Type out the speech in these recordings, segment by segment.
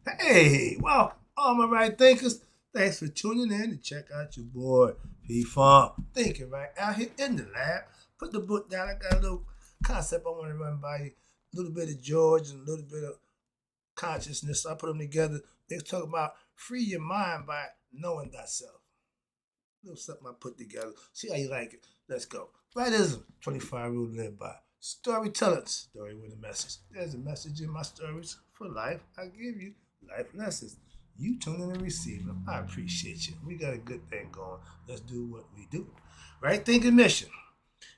Hey, well, all my right thinkers, thanks for tuning in to check out your boy, P Farm. Thinking right out here in the lab. Put the book down. I got a little concept I want to run by you. A little bit of George and a little bit of consciousness. I put them together. They talk about free your mind by knowing thyself. A little something I put together. See how you like it. Let's go. Rightism, 25 rule to live by. Storytelling, story with a message. There's a message in my stories for life. I give you life lessons. You tune in and receive them. I appreciate you. We got a good thing going. Let's do what we do. Right thinking mission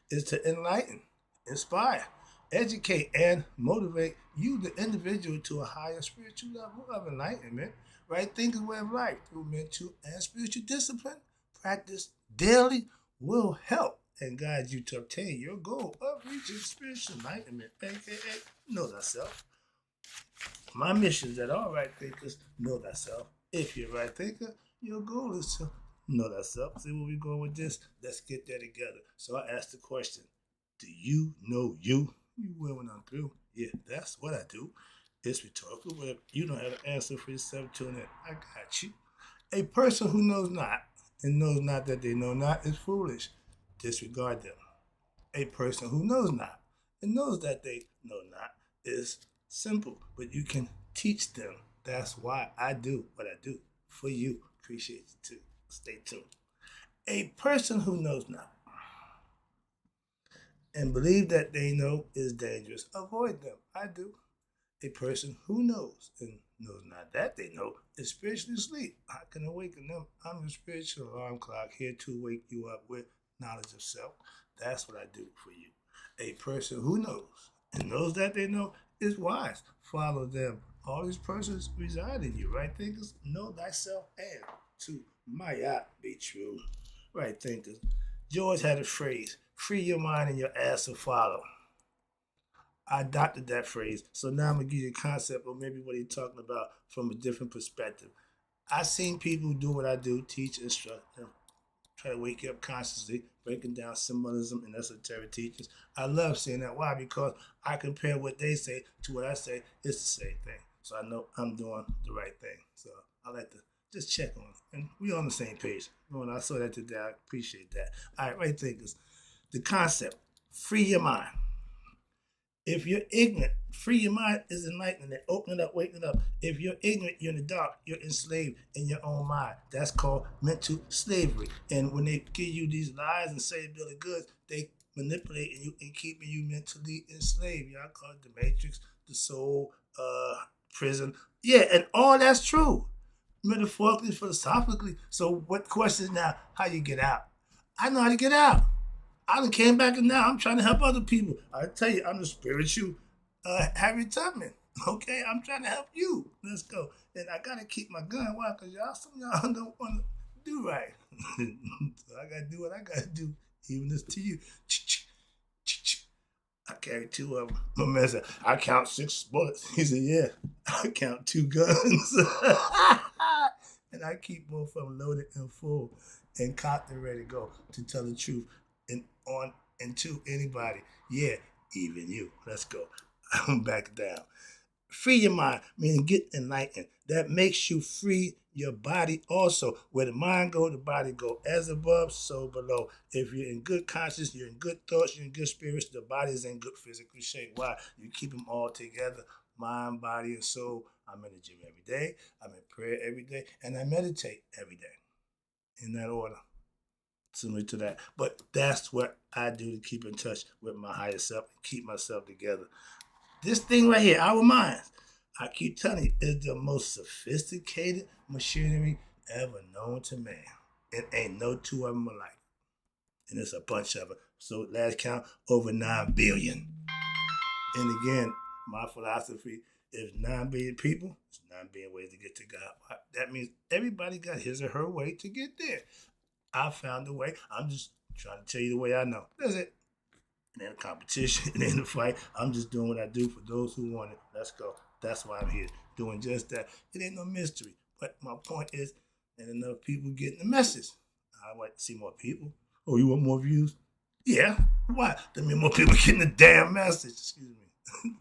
is to enlighten, inspire, educate, and motivate you, the individual, to a higher spiritual level of enlightenment. Right thinking way of life through mental and spiritual discipline. Practice daily will help and guide you to obtain your goal of reaching spiritual enlightenment, aka know thyself. My mission is that all right thinkers know thyself. If you're a right thinker, your goal is to know thyself. See where we going with this? Let's get there together. So I asked the question, do you know you? You will when I'm through. Yeah, that's what I do. It's rhetorical, but if you don't have an answer for yourself, tune in. I got you. A person who knows not and knows not that they know not is foolish. Disregard them. A person who knows not and knows that they know not is simple, but you can teach them. That's why I do what I do for you. Appreciate you too. Stay tuned. A person who knows not and believe that they know is dangerous, avoid them. I do. A person who knows and knows not that they know is spiritually asleep. I can awaken them. I'm the spiritual alarm clock here to wake you up with knowledge of self. That's what I do for you. A person who knows and knows that they know is wise. Follow them. All these persons reside in you. Right thinkers, know thyself and to Maya be true. Right thinkers. George had a phrase, free your mind and your ass will follow. I adopted that phrase. So now I'm gonna give you a concept or maybe what he's talking about from a different perspective. I've seen people do what I do, teach, instruct, and try to wake you up consciously, breaking down symbolism and esoteric teachings. I love seeing that. Why? Because I compare what they say to what I say. It's the same thing. So I know I'm doing the right thing. So I like to just check on it. And we on the same page. When I saw that today, I appreciate that. All right, right thinkers. The concept, free your mind. If you're ignorant, free your mind is enlightenment. Open it up, waking up. If you're ignorant, you're in the dark. You're enslaved in your own mind. That's called mental slavery. And when they give you these lies and say bill of goods, they manipulate you and keeping you mentally enslaved. Y'all call it the matrix, the soul, prison. Yeah, and all that's true. Metaphorically, philosophically. So what question now? How you get out? I know how to get out. I done came back and now I'm trying to help other people. I tell you, I'm the spiritual Harry Tubman. Okay, I'm trying to help you. Let's go. And I gotta keep my gun. Why? Cause some of y'all don't want to do right. So I gotta do what I gotta do. Even this to you. I carry two of them. My man said, I count 6 bullets. He said, yeah, I count 2 guns. And I keep both of them loaded and full and cocked and ready to go to tell the truth and on and to anybody. Yeah, even you. Let's go. I'm back down. Free your mind, meaning get enlightened. That makes you free your body also. Where the mind go, the body go. As above, so below. If you're in good conscience, you're in good thoughts, you're in good spirits, the body's in good physical shape. Why? You keep them all together. Mind, body, and soul. I'm in the gym every day. I'm in prayer every day. And I meditate every day. In that order. Similar to that. But that's what I do to keep in touch with my higher self and keep myself together. This thing right here, our minds, I keep telling you, is the most sophisticated machinery ever known to man. It ain't no two of them alike. And it's a bunch of them. So last count, over 9 billion. And again, my philosophy is 9 billion people, it's 9 billion ways to get to God. That means everybody got his or her way to get there. I found a way. I'm just trying to tell you the way I know. That's it. It ain't a competition. It ain't a fight. I'm just doing what I do for those who want it. Let's go. That's why I'm here, doing just that. It ain't no mystery. But my point is, ain't enough people getting the message. I want to see more people. Oh, you want more views? Yeah. Why? That means more people getting the damn message. Excuse me.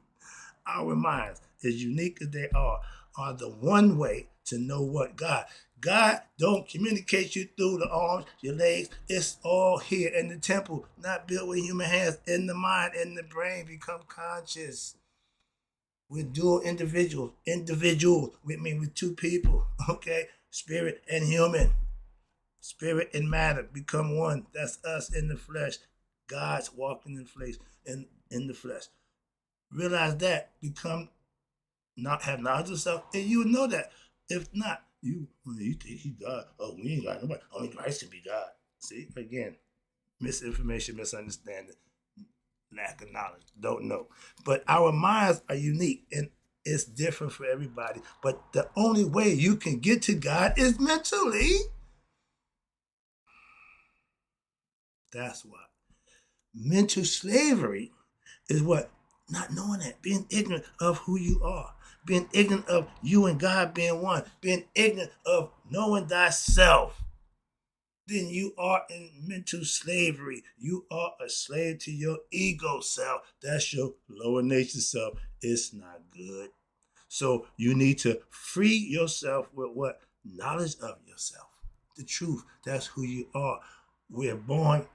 Our minds, as unique as they are are the one way to know what God. God don't communicate you through the arms, your legs. It's all here in the temple, not built with human hands. In the mind, in the brain, become conscious. We're dual individuals. We mean with two people, okay? Spirit and human. Spirit and matter become one. That's us in the flesh. God's walking in flesh in the flesh. Realize that, become not have knowledge of self, and you would know that. If not, you think he's God. Oh, we ain't got nobody. Only Christ can be God. See, again, misinformation, misunderstanding, lack of knowledge, don't know. But our minds are unique and it's different for everybody. But the only way you can get to God is mentally. That's why. Mental slavery is what? Not knowing that, being ignorant of who you are, being ignorant of you and God being one, being ignorant of knowing thyself. Then you are in mental slavery. You are a slave to your ego self. That's your lower nature self. It's not good. So you need to free yourself with what? Knowledge of yourself. The truth. That's who you are. We're born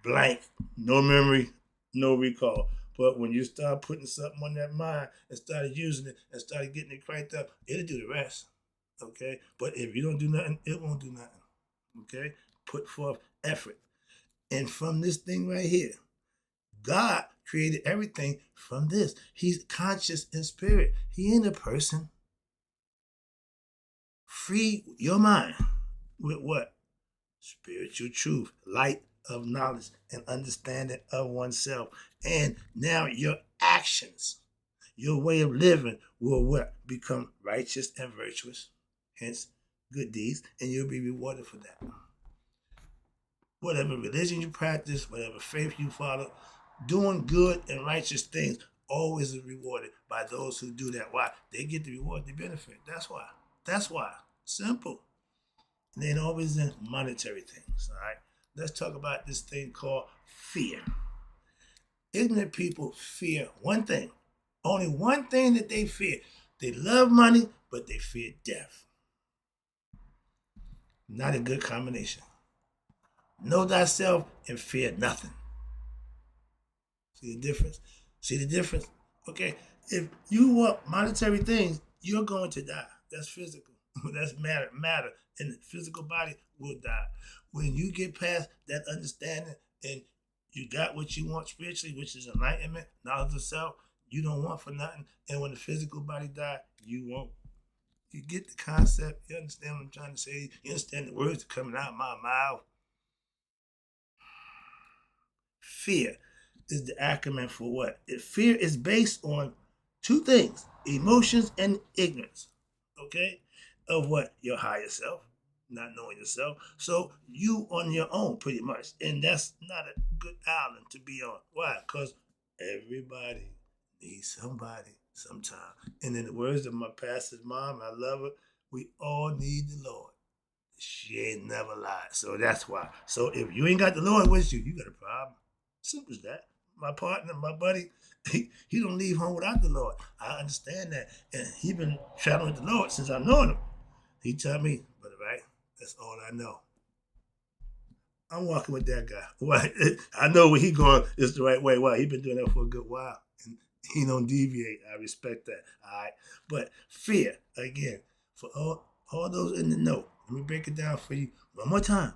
blank. No memory, no recall. But when you start putting something on that mind and started using it and started getting it cranked up, it'll do the rest. Okay? But if you don't do nothing, it won't do nothing. Okay? Put forth effort. And from this thing right here, God created everything from this. He's conscious in spirit. He ain't a person. Free your mind with what? Spiritual truth, light of knowledge and understanding of oneself. And now your actions, your way of living will what? Become righteous and virtuous. Hence, good deeds, and you'll be rewarded for that. Whatever religion you practice, whatever faith you follow, doing good and righteous things always is rewarded by those who do that. Why? They get the reward, the benefit. That's why. That's why. Simple. And then always in monetary things. All right. Let's talk about this thing called fear. Ignorant people fear one thing. Only one thing that they fear. They love money, but they fear death. Not a good combination. Know thyself and fear nothing. See the difference? See the difference? Okay, if you want monetary things, you're going to die. That's physical. That's matter. And the physical body will die. When you get past that understanding and you got what you want spiritually, which is enlightenment, knowledge of self, you don't want for nothing. And when the physical body dies, you won't. You get the concept. You understand what I'm trying to say. You understand the words that are coming out of my mouth. Fear is the acronym for what? Fear is based on two things: emotions and ignorance. Okay? Of what? Your higher self, not knowing yourself. So you on your own, pretty much. And that's not a good island to be on. Why? Because everybody needs somebody sometime. And in the words of my pastor's mom, I love her, we all need the Lord. She ain't never lied. So that's why. So if you ain't got the Lord with you, you got a problem. Simple as that. My partner, my buddy, he don't leave home without the Lord. I understand that. And he been traveling with the Lord since I've known him. He tell me, brother, right? That's all I know. I'm walking with that guy. Why? I know where he going is the right way. Why? He been doing that for a good while. And he don't deviate. I respect that. All right. But fear, again, for all those in the know, let me break it down for you one more time.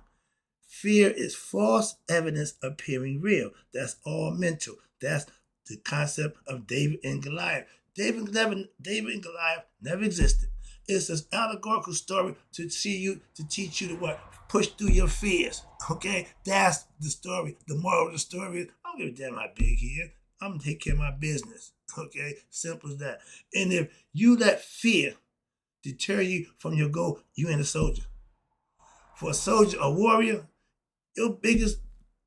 Fear is false evidence appearing real. That's all mental. That's the concept of David and Goliath. David and Goliath never existed. It's an allegorical story to teach you to what? Push through your fears. Okay? That's the story. The moral of the story is, I don't give a damn how big he is. I'm going to take care of my business. Okay? Simple as that. And if you let fear deter you from your goal, you ain't a soldier. For a soldier, a warrior, your biggest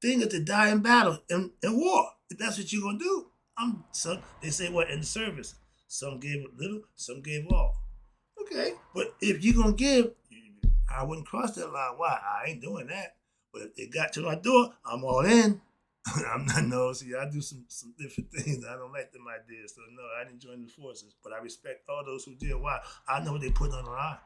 thing is to die in battle, in war. If that's what you're going to do. They say what? In the service. Some gave little, some gave all. Okay, but if you're going to give, I wouldn't cross that line. Why? I ain't doing that. But if it got to my door, I'm all in. I'm not, no, see, I do some different things. I don't like them ideas. So, no, I didn't join the forces. But I respect all those who did. Why? I know what they put on the line.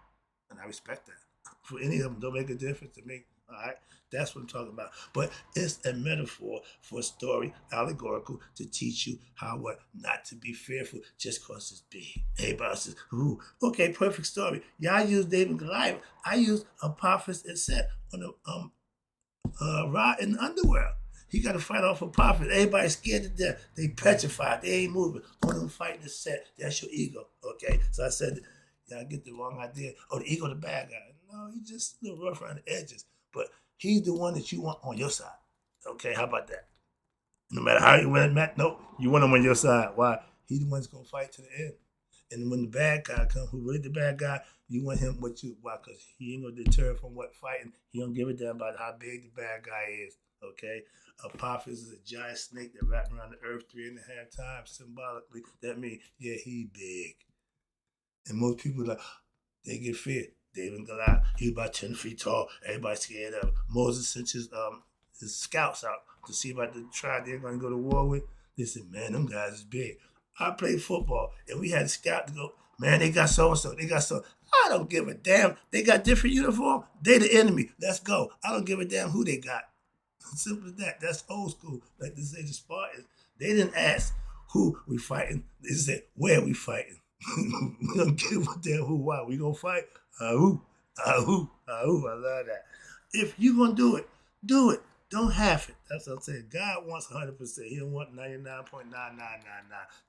And I respect that. For any of them, don't make a difference to me. All right? That's what I'm talking about. But it's a metaphor for a story, allegorical, to teach you how what not to be fearful just because it's big. Everybody says, ooh, okay, perfect story. Yeah, I use David and Goliath. I use Apophis and Set on the Ra in the underworld. He got to fight off a prophet. Everybody's scared to death. They petrified. They ain't moving. One of them fighting is set. That's your ego. Okay? So I said, yeah, I get the wrong idea. Oh, the ego, the bad guy. No, he's just a little rough around the edges. But he's the one that you want on your side. Okay? How about that? No matter how you win, Matt, nope, you want him on your side. Why? He's the one that's going to fight to the end. And when the bad guy comes, who really the bad guy, you want him with you. Why? Because he ain't going to deter from what fighting. He don't give a damn about how big the bad guy is. Okay? Apophis is a giant snake that wrapped around the earth 3.5 times symbolically. That means, yeah, he big. And most people like, they get feared. David and Goliath, he was about 10 feet tall. Everybody scared of him. Moses sent his scouts out to see about the tribe they're going to go to war with. They said, man, them guys is big. I played football, and we had a scout to go, man, they got so-and-so. They got so. I don't give a damn. They got different uniform. They the enemy. Let's go. I don't give a damn who they got. Simple as that. That's old school. Like they say, the Spartans, they didn't ask who we fighting. They just said, where we fighting. We don't give a damn who, why. We gonna fight. Who? Who? I love that. If you gonna do it, do it. Don't half it. That's what I'm saying. God wants 100%. He don't want 99.9999.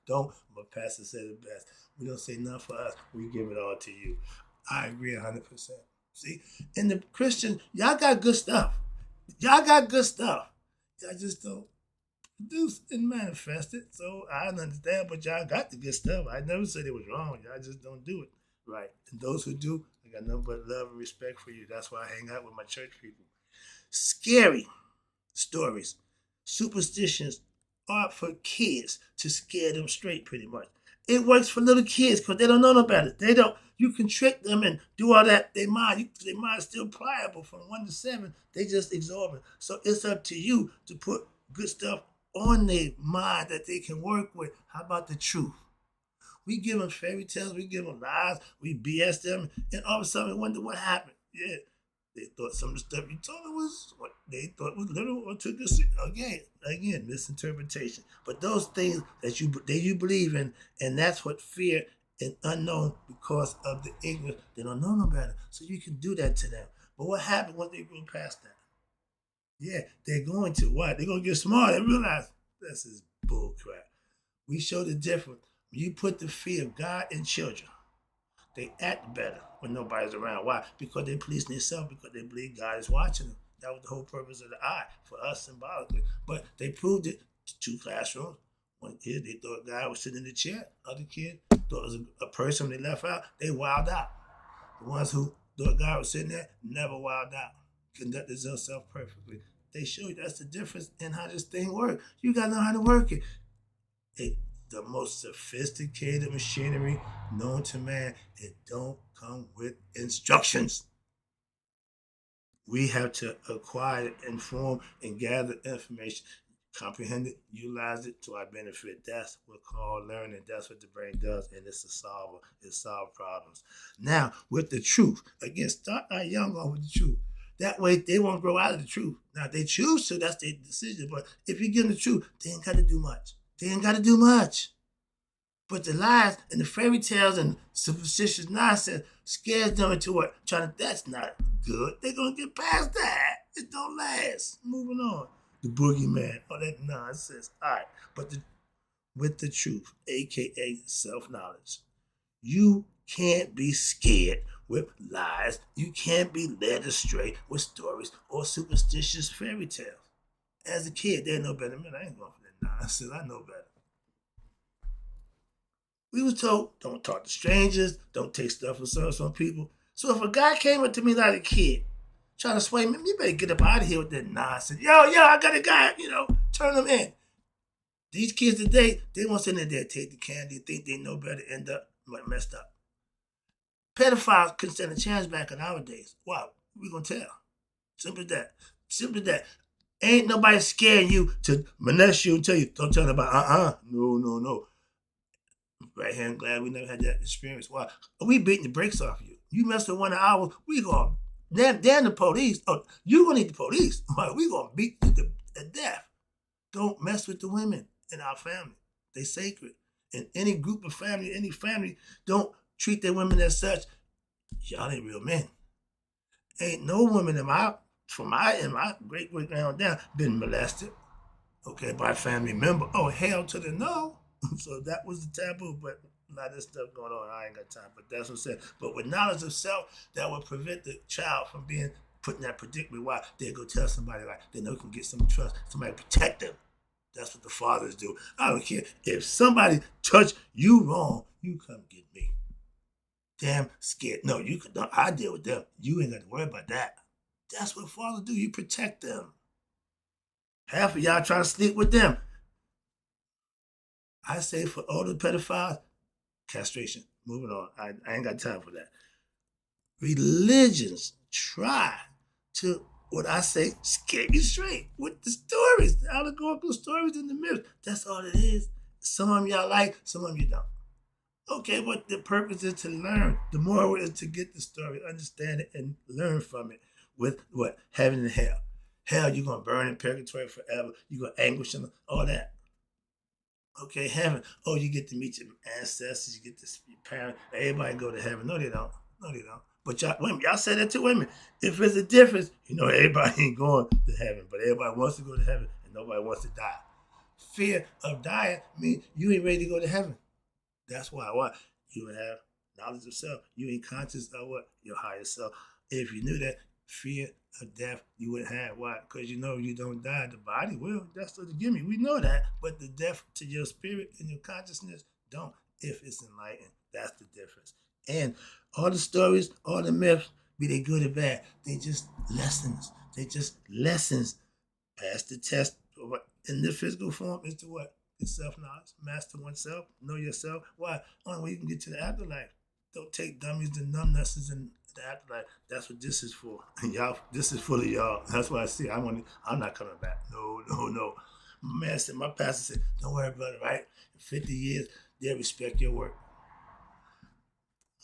Don't. But Pastor said it best. We don't say nothing for us. We give it all to you. I agree 100%. See, in the Christian, y'all got good stuff. Y'all got good stuff. Y'all just don't produce and manifest it. So I understand, but y'all got the good stuff. I never said it was wrong. Y'all just don't do it right. And those who do, I got nothing but love and respect for you. That's why I hang out with my church people. Scary stories, superstitions are for kids to scare them straight, pretty much. It works for little kids because they don't know no better. They don't. You can trick them and do all that. Their mind is still pliable from 1 to 7. They just absorb it. So it's up to you to put good stuff on their mind that they can work with. How about the truth? We give them fairy tales, we give them lies, we BS them, and all of a sudden we wonder what happened. Yeah, they thought some of the stuff you told them was what they thought was literal or took us again, misinterpretation. But those things that you believe in, and that's what fear and unknown because of the ignorance. They don't know no better, so you can do that to them. But what happened once they go past that? Yeah, they're going to what? They're gonna get smart and realize this is bull crap. We show the difference. When you put the fear of God in children, they act better when nobody's around. Why? Because they're policing themselves, because they believe God is watching them. That was the whole purpose of the eye, for us symbolically. But they proved it. 2 classrooms. One kid, they thought God was sitting in the chair. Other kid thought it was a person they left out. They wilded out. The ones who thought God was sitting there never wilded out. Conducted themselves perfectly. They show you that's the difference in how this thing works. You got to know how to work it. The most sophisticated machinery known to man. It don't come with instructions. We have to acquire, inform, and gather information, comprehend it, utilize it to our benefit. That's what we call learning. That's what the brain does, and it's a solver. It solves problems. Now, with the truth, again, start our young on with the truth. That way, they won't grow out of the truth. Now, if they choose to, that's their decision. But if you give them the truth, they ain't got to do much. They ain't got to do much. But the lies and the fairy tales and superstitious nonsense scares them into what? That's not good. They're going to get past that. It don't last. Moving on. The boogeyman, all that nonsense. All right. But with the truth, a.k.a. self-knowledge, you can't be scared with lies. You can't be led astray with stories or superstitious fairy tales. As a kid, they know better. Man, I ain't going for that nonsense. I know better. We was told, don't talk to strangers, don't take stuff from some people. So if a guy came up to me like a kid, trying to sway me, you better get up out of here with that nonsense. Yo, I got a guy, turn him in. These kids today, they want to sit in there, take the candy, think they know better, end up messed up. Pedophiles couldn't stand a chance back in our days. Wow, we gonna tell. Simple as that. Simple as that. Ain't nobody scaring you to molest you and tell you, don't tell nobody, no, no, no. Right here, I'm glad we never had that experience. Why? We beating the brakes off you. You mess with one of ours, we going, damn the police. Oh, you gonna need the police. We gonna beat you to death. Don't mess with the women in our family. They sacred. In any group of family, any family, don't treat their women as such. Y'all ain't real men. Ain't no woman in my great great grandma down been molested, okay, by a family member. Oh, hell to the no. So that was the taboo, but a lot of this stuff going on. I ain't got time, but that's what I said. But with knowledge of self, that would prevent the child from being put in that predicament. Why? They go tell somebody, like, they know they can get some trust, somebody protect them. That's what the fathers do. I don't care. If somebody touch you wrong, you come get me. Damn scared. No, you can. No, I deal with them. You ain't got to worry about that. That's what fathers do. You protect them. Half of y'all trying to sleep with them. I say for all the pedophiles, castration. Moving on. I ain't got time for that. Religions try to, what I say, scare you straight with the stories, the allegorical stories and the myths. That's all it is. Some of them y'all like, some of them you don't. Okay, but the purpose is to learn. The moral is to get the story, understand it, and learn from it. With what? Heaven and hell. Hell, you're going to burn in purgatory forever. You're going to anguish in all that. Okay, heaven. Oh, you get to meet your ancestors. You get to see your parents. Everybody go to heaven. No, they don't. No, they don't. But y'all, women, y'all say that to women. If there's a difference, everybody ain't going to heaven, but everybody wants to go to heaven, and nobody wants to die. Fear of dying means you ain't ready to go to heaven. That's why what? You have knowledge of self. You ain't conscious of what? Your higher self. If you knew that, fear of death you wouldn't have. Why? Because you know you don't die. The body will. That's the gimme. We know that. But the death to your spirit and your consciousness don't, if it's enlightened. That's the difference. And all the stories, all the myths, be they good or bad, they just lessons. They just lessons. Pass the test. In the physical form is to what? It's self-knowledge. Master oneself. Know yourself. Why? Only way you can get to the afterlife. Don't take dummies to numbnesses in the afterlife. That's what this is for. Y'all, this is for y'all. That's why I see. I'm not coming back. No, no, no. My man said, my pastor said, don't worry about it, right? In 50 years, they'll respect your work.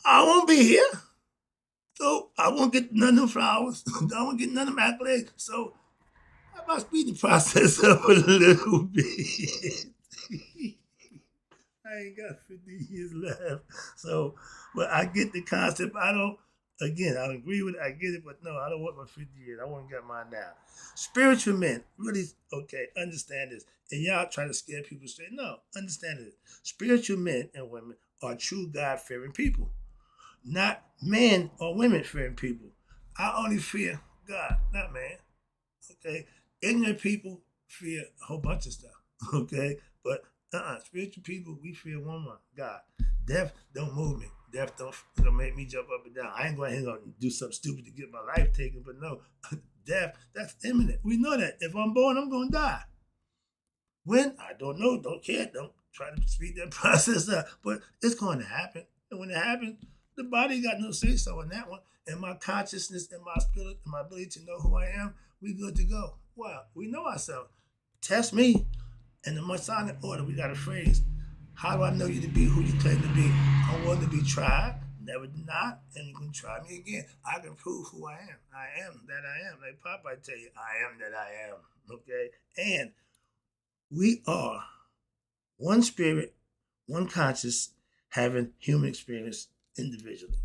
I won't be here. So I won't get none of them flowers. I won't get none of them accolades. So how about speed the process up a little bit? I ain't got 50 years left. So, but I get the concept. I agree with it. I get it, but no, I don't want my 50 years. I want to get mine now. Spiritual men, really, okay, understand this. And y'all try to scare people straight. No, understand it. Spiritual men and women are true God-fearing people, not men or women-fearing people. I only fear God, not man. Okay? Ignorant people fear a whole bunch of stuff. Okay? But spiritual people, we fear one, God. Death don't move me. Death don't make me jump up and down. I ain't going to hang out and do something stupid to get my life taken, but no, death, that's imminent. We know that. If I'm born, I'm going to die. When? I don't know. Don't care. Don't try to speed that process up. But it's going to happen. And when it happens, the body got no say-so in that one. And my consciousness and my spirit and my ability to know who I am, we good to go. Well, we know ourselves. Test me. In the Masonic order, we got a phrase. How do I know you to be who you claim to be? I'm willing to be tried, never denied, and you can try me again. I can prove who I am. I am that I am. Like Popeye tell you, I am that I am. Okay? And we are one spirit, one conscious, having human experience individually.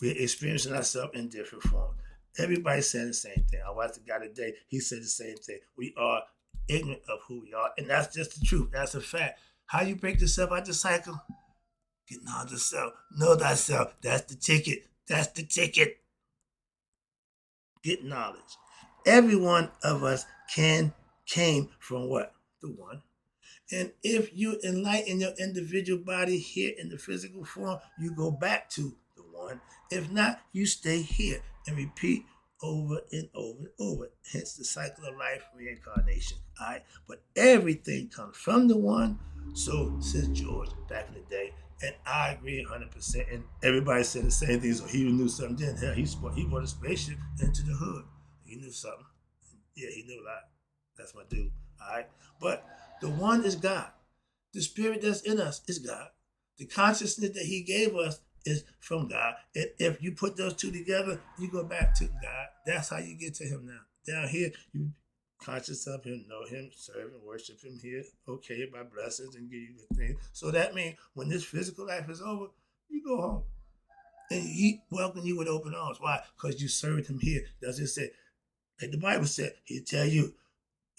We're experiencing ourselves in different forms. Everybody's saying the same thing. I watched the guy today. He said the same thing. We are ignorant of who we are, and that's just the truth. That's a fact. How you break yourself out the cycle? Get knowledge of self. Know thyself. That's the ticket. That's the ticket. Get knowledge. Every one of us came from what? The one. And if you enlighten your individual body here in the physical form, you go back to the one. If not, you stay here and repeat over and over and over. Hence the cycle of life, reincarnation. All right. But everything comes from the one. So says George back in the day. And I agree 100%. And everybody said the same thing. So he knew something then. Hell, he brought a spaceship into the hood. He knew something. Yeah, he knew a lot. That's my dude. All right. But the one is God. The spirit that's in us is God. The consciousness that he gave us is from God. And if you put those two together, you go back to God. That's how you get to him now. Down here, you conscious of him, know him, serve and worship him here. Okay, by blessings and give you good things. So that means when this physical life is over, you go home. And he welcome you with open arms. Why? Because you served him here. Does it say, like the Bible said, he'll tell you,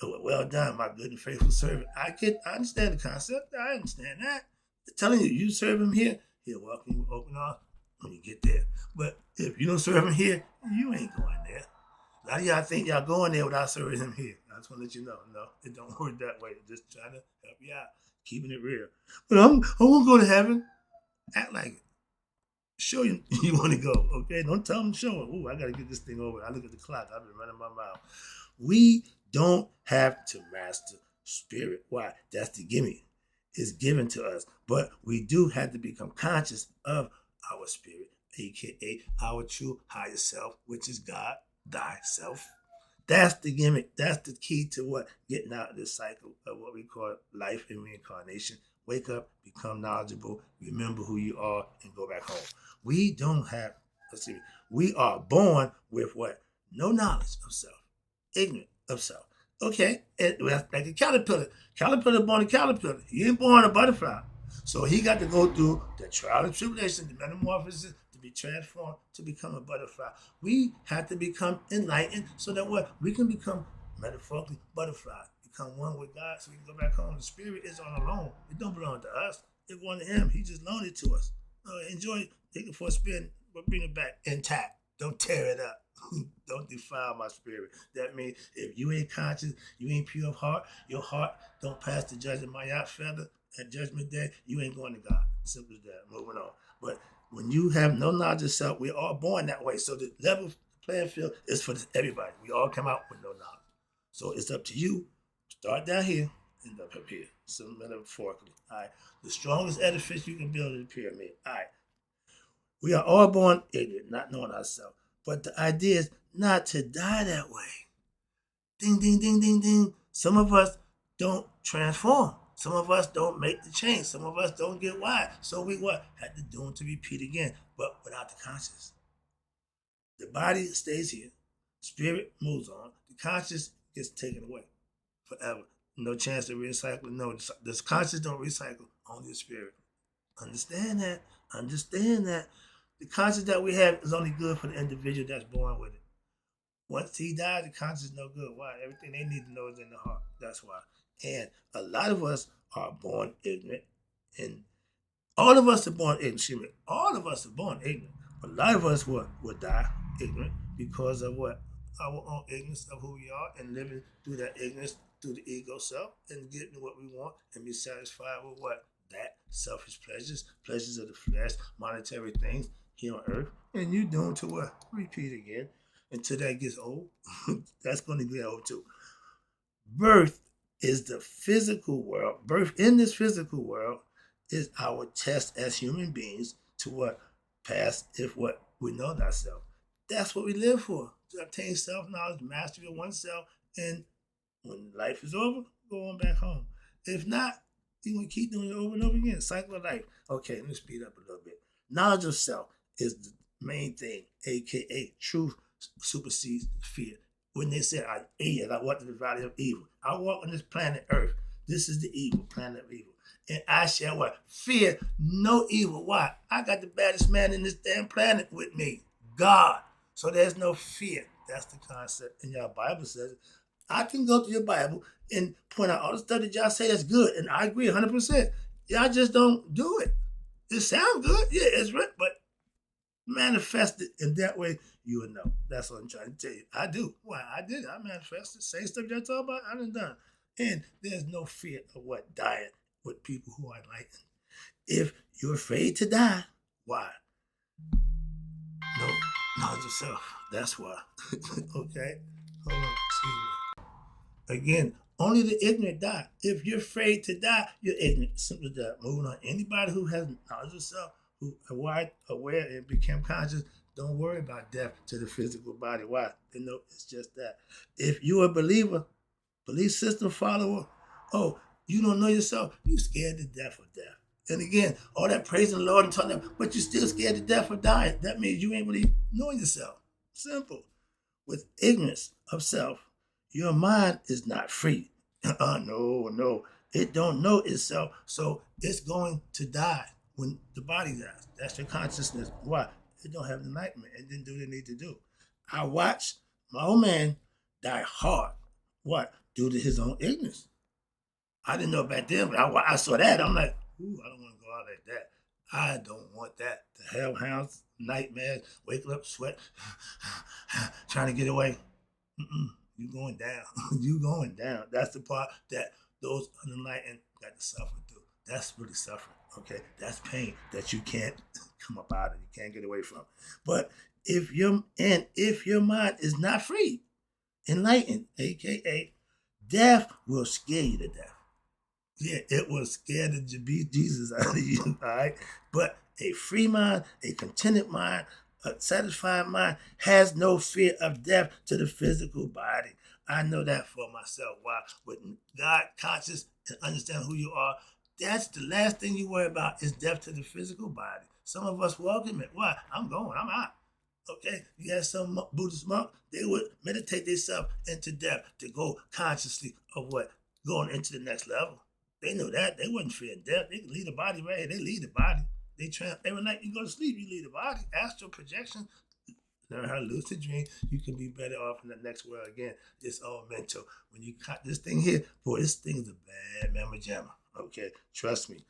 oh, well done, my good and faithful servant. I understand the concept. I understand that. I'm telling you, you serve him here, he'll welcome you with open arms when you get there. But if you don't serve him here, you ain't going there. A lot of y'all think y'all going there without serving him here. I just want to let you know. No, it don't work that way. Just trying to help you out, keeping it real. But I won't go to heaven. Act like it. Show you want to go, okay? Don't tell them to show them. Ooh, I got to get this thing over. I look at the clock. I've been running my mouth. We don't have to master spirit. Why? That's the gimme. It's given to us. But we do have to become conscious of our spirit, a.k.a. our true higher self, which is God, Thyself. That's the gimmick. That's the key to what? Getting out of this cycle of what we call life and reincarnation. Wake up, become knowledgeable, remember who you are, and go back home. We don't have, we are born with what? No knowledge of self, ignorant of self. Okay, and like a caterpillar. Caterpillar born a caterpillar. He ain't born a butterfly. So he got to go through the trial and tribulation, the metamorphosis, to be transformed to become a butterfly. We have to become enlightened so that what? We can become metaphorically butterfly. Become one with God so we can go back home. The spirit is on alone. It don't belong to us. It belongs to him. He just loaned it to us. Enjoy it. Take it for a spin, but bring it back intact. Don't tear it up. Don't defile my spirit. That means if you ain't conscious, you ain't pure of heart, your heart don't pass the judgment Mayat feather at judgment day, you ain't going to God. Simple as that. Moving on. But when you have no knowledge of self, we're all born that way. So the level playing field is for everybody. We all come out with no knowledge. So it's up to you. Start down here, end up here. Some metaphorically. All right. The strongest edifice you can build is a pyramid. All right. We are all born ignorant, not knowing ourselves. But the idea is not to die that way. Ding, ding, ding, ding, ding. Some of us don't transform. Some of us don't make the change. Some of us don't get wise. So we what? Had to do them to repeat again, but without the conscious. The body stays here. Spirit moves on. The conscious gets taken away forever. No chance to recycle. No, the conscious don't recycle. Only the spirit. Understand that. Understand that. The conscious that we have is only good for the individual that's born with it. Once he dies, the conscious is no good. Why? Everything they need to know is in the heart. That's why. And a lot of us are born ignorant. And all of us are born ignorant. All of us are born ignorant. But a lot of us will die ignorant because of what? Our own ignorance of who we are and living through that ignorance through the ego self and getting what we want and be satisfied with what? That selfish pleasures of the flesh, monetary things here on earth. And you doing to what? Repeat again until that gets old. That's going to get old too. Birth is the physical world. Birth in this physical world is our test as human beings to what? Pass if what? We know ourselves. That's what we live for. To obtain self-knowledge, mastery of oneself, and when life is over, go on back home. If not, you're going to keep doing it over and over again. Cycle of life. Okay, let me speed up a little bit. Knowledge of self is the main thing, a.k.a. truth supersedes fear. When they said, I walk to the valley of evil. I walk on this planet Earth. This is the evil, planet of evil. And I shall what? Fear no evil. Why? I got the baddest man in this damn planet with me. God. So there's no fear. That's the concept. And y'all Bible says it. I can go to your Bible and point out all the stuff that y'all say that's good. And I agree 100%. Y'all just don't do it. It sounds good. Yeah, it's right. But manifest it. And that way you will know. That's what I'm trying to tell you. I do. Why? I did. I manifested. Same stuff y'all talk about, I done. And there's no fear of what? Dying with people who are enlightened. If you're afraid to die, why? No knowledge of self. That's why. Okay? Hold on. Again, only the ignorant die. If you're afraid to die, you're ignorant. Simple as that. Moving on. Anybody who has knowledge of self, who are aware and became conscious, don't worry about death to the physical body. Why? They know it's just that. If you're a believer, belief system follower. Oh, you don't know yourself. You scared to death of death. And again, all that praising the Lord and talking about, but you're still scared to death of dying. That means you ain't really knowing yourself. Simple. With ignorance of self, your mind is not free. No. It don't know itself, so it's going to die when the body dies. That's your consciousness. Why? It don't have enlightenment. It didn't do what it need to do. I watched my old man die hard. What? Due to his own ignorance. I didn't know back then, but I saw that. I'm like, ooh, I don't want to go out like that. I don't want that. The hellhounds, nightmares, waking up, sweat, trying to get away. You going down. You going down. That's the part that those unenlightened got to suffer through. That's really suffering. Okay, that's pain that you can't come up out of. You can't get away from. But if your mind is not free, enlightened, aka death will scare you to death. Yeah, it will scare the Jesus out of you, all right? But a free mind, a contented mind, a satisfied mind has no fear of death to the physical body. I know that for myself. Why? With God conscious and understand who you are, that's the last thing you worry about is death to the physical body. Some of us welcome it. Why? I'm out. Okay, you got some Buddhist monk, they would meditate themselves into death to go consciously of what? Going into the next level. They knew that. They wasn't fearing death. They could leave the body right here. They leave the body. Every night you go to sleep, you leave the body. Astral projection. Learn how to lucid dream. You can be better off in the next world again. It's all mental. When you cut this thing here, boy, this thing is a bad mamma jamma. Okay, trust me.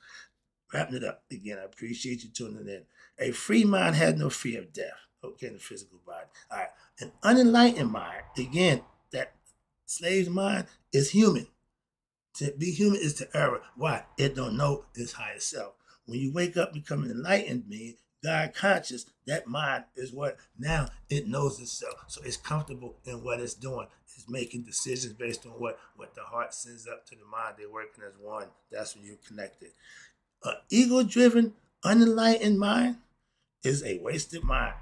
Wrapping it up again. I appreciate you tuning in. A free mind has no fear of death. Okay, in the physical body. All right. An unenlightened mind, again, that slave's mind is human. To be human is to error. Why? It don't know its higher self. When you wake up becoming enlightened being, God conscious, that mind is what now it knows itself. So it's comfortable in what it's doing. It's making decisions based on what the heart sends up to the mind. They're working as one. That's when you're connected. An ego-driven, unenlightened mind is a wasted mind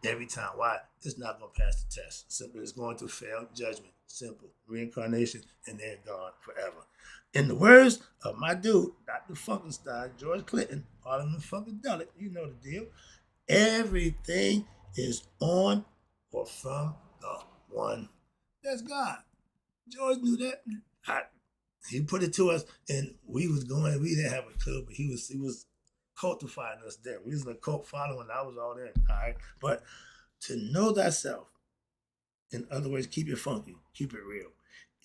every time. Why? It's not going to pass the test. Simply, it's going to fail judgment. Simple. Reincarnation, and they're gone forever. In the words of my dude, Dr. Funkenstein, George Clinton, all of them funkadelic, you know the deal. Everything is on or from the one. That's God. George knew that. He put it to us, and we didn't have a clue, but he was cultifying us there. We was in a cult following, I was all in, all right? But to know thyself, in other words, keep it funky, keep it real,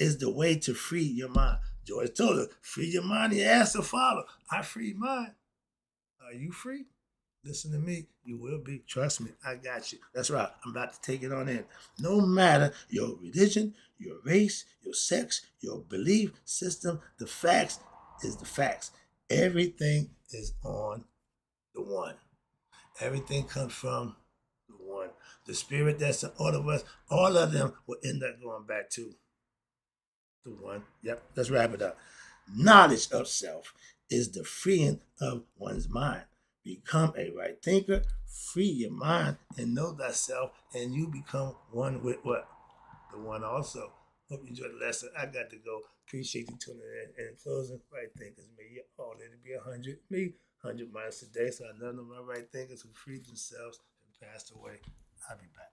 is the way to free your mind. George told us, free your mind, your ass will follow. I freed mine. Are you free? Listen to me, you will be. Trust me, I got you. That's right, I'm about to take it on in. No matter your religion, your race, your sex, your belief system, the facts is the facts. Everything is on the one. Everything comes from the one. The spirit that's in all of us, all of them will end up going back to the one. Yep, let's wrap it up. Knowledge of self is the freeing of one's mind. Become a right thinker, free your mind, and know thyself, and you become one with what? The one also. Hope you enjoyed the lesson. I got to go. Appreciate you tuning in. And in closing, right thinkers, may you all let it be 100. Me, 100 miles a day. So none of my right thinkers who freed themselves and passed away. I'll be back.